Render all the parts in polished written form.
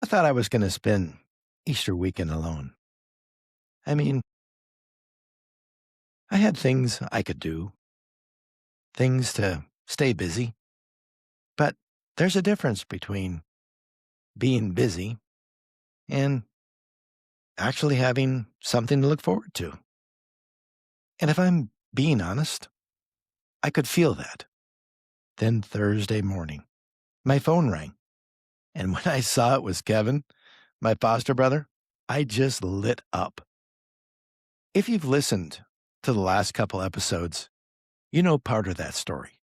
I thought I was going to spend Easter weekend alone. I mean, I had things I could do, things to stay busy, but there's a difference between being busy and actually having something to look forward to. And if I'm being honest, I could feel that. Then Thursday morning, my phone rang. And when I saw it was Kevin, my foster brother, I just lit up. If you've listened to the last couple episodes, you know part of that story.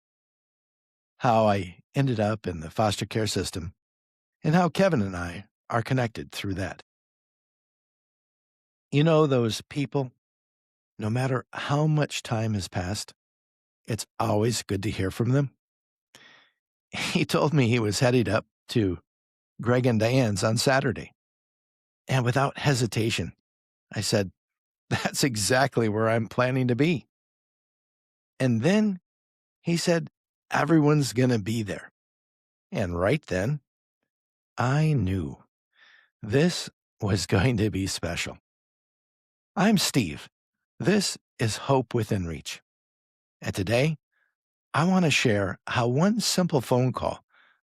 How I ended up in the foster care system and how Kevin and I are connected through that. You know those people, no matter how much time has passed, it's always good to hear from them. He told me he was headed up to Greg and Diane's on Saturday. And without hesitation, I said, that's exactly where I'm planning to be. And then he said, everyone's going to be there. And right then, I knew this was going to be special. I'm Steve. This is Hope Within Reach. And today, I want to share how one simple phone call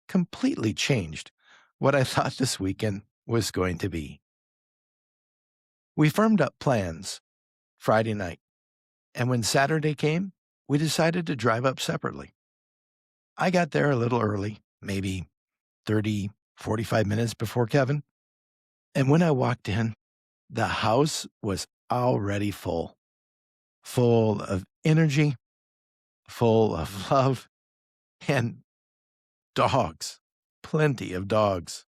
completely changed what I thought this weekend was going to be. We firmed up plans Friday night, and when Saturday came, we decided to drive up separately. I got there a little early, maybe 30, 45 minutes before Kevin. And when I walked in, the house was already full of energy, full of love, and dogs, plenty of dogs.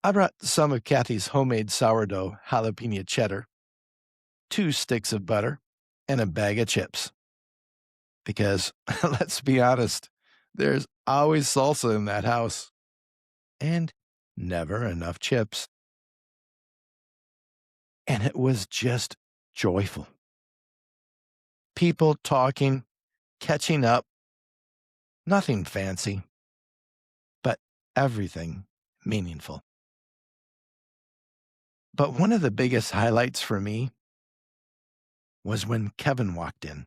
I brought some of Kathy's homemade sourdough jalapeno cheddar, 2 sticks of butter, and a bag of chips. Because, let's be honest, there's always salsa in that house. And never enough chips. And it was just joyful. People talking, catching up, nothing fancy, but everything meaningful. But one of the biggest highlights for me was when Kevin walked in.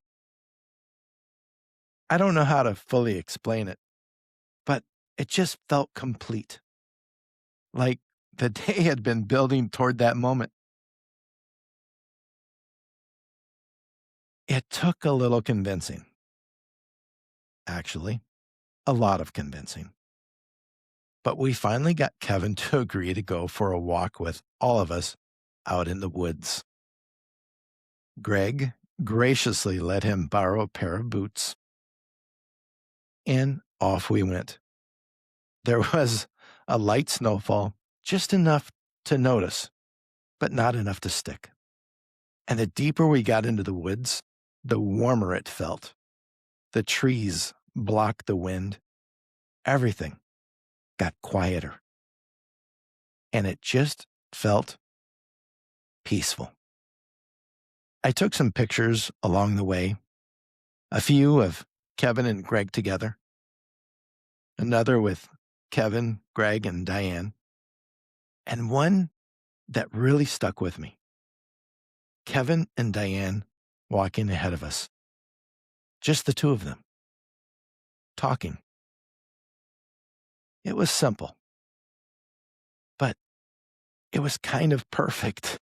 I don't know how to fully explain it, but it just felt complete. Like the day had been building toward that moment. It took a little convincing. Actually, a lot of convincing. But we finally got Kevin to agree to go for a walk with all of us out in the woods. Greg graciously let him borrow a pair of boots. And off we went. There was a light snowfall, just enough to notice, but not enough to stick. And the deeper we got into the woods, the warmer it felt. The trees blocked the wind. Everything got quieter. And it just felt peaceful. I took some pictures along the way, a few of Kevin and Greg together, another with Kevin, Greg, and Diane, and one that really stuck with me. Kevin and Diane walking ahead of us. Just the two of them, talking. It was simple, but it was kind of perfect.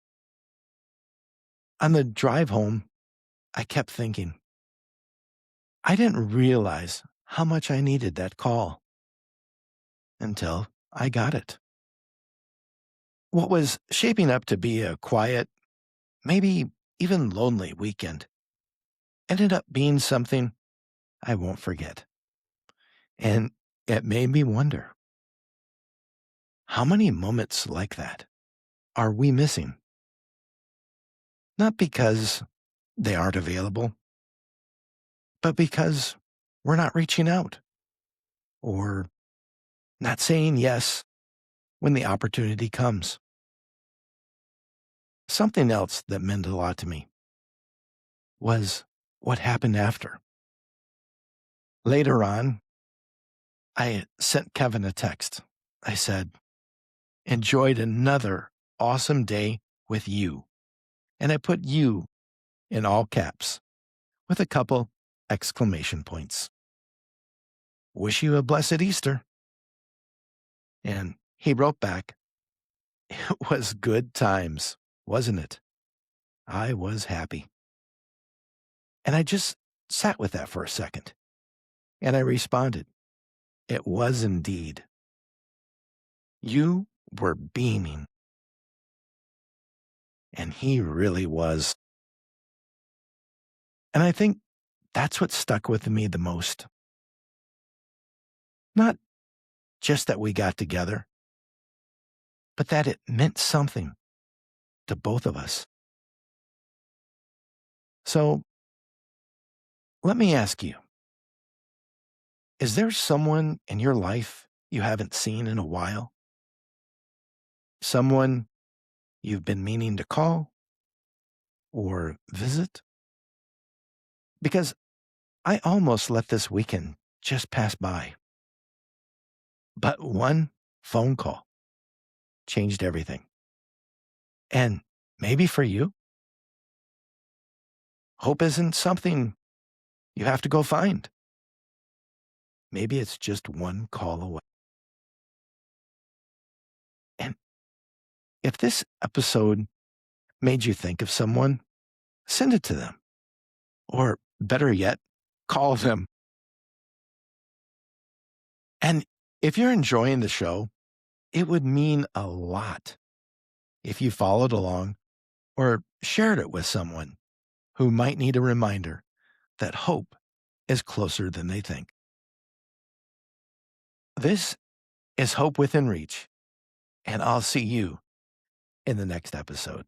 On the drive home, I kept thinking, I didn't realize how much I needed that call until I got it. What was shaping up to be a quiet, maybe even lonely weekend ended up being something I won't forget. And it made me wonder, how many moments like that are we missing? Not because they aren't available, but because we're not reaching out or not saying yes when the opportunity comes. Something else that meant a lot to me was what happened after. Later on, I sent Kevin a text. I said, enjoyed another awesome day with you. And I put you in all caps with a couple exclamation points. Wish you a blessed Easter. And he wrote back, it was good times, wasn't it? I was happy. And I just sat with that for a second. And I responded, it was indeed. You were beaming. And he really was. And I think that's what stuck with me the most. Not just that we got together, but that it meant something to both of us. So let me ask you, is there someone in your life you haven't seen in a while? Someone you've been meaning to call or visit? Because I almost let this weekend just pass by. But one phone call changed everything. And maybe for you, hope isn't something you have to go find. Maybe it's just one call away. And if this episode made you think of someone, send it to them. Or better yet, call them. And if you're enjoying the show, it would mean a lot if you followed along or shared it with someone who might need a reminder that hope is closer than they think. This is Hope Within Reach, and I'll see you in the next episode.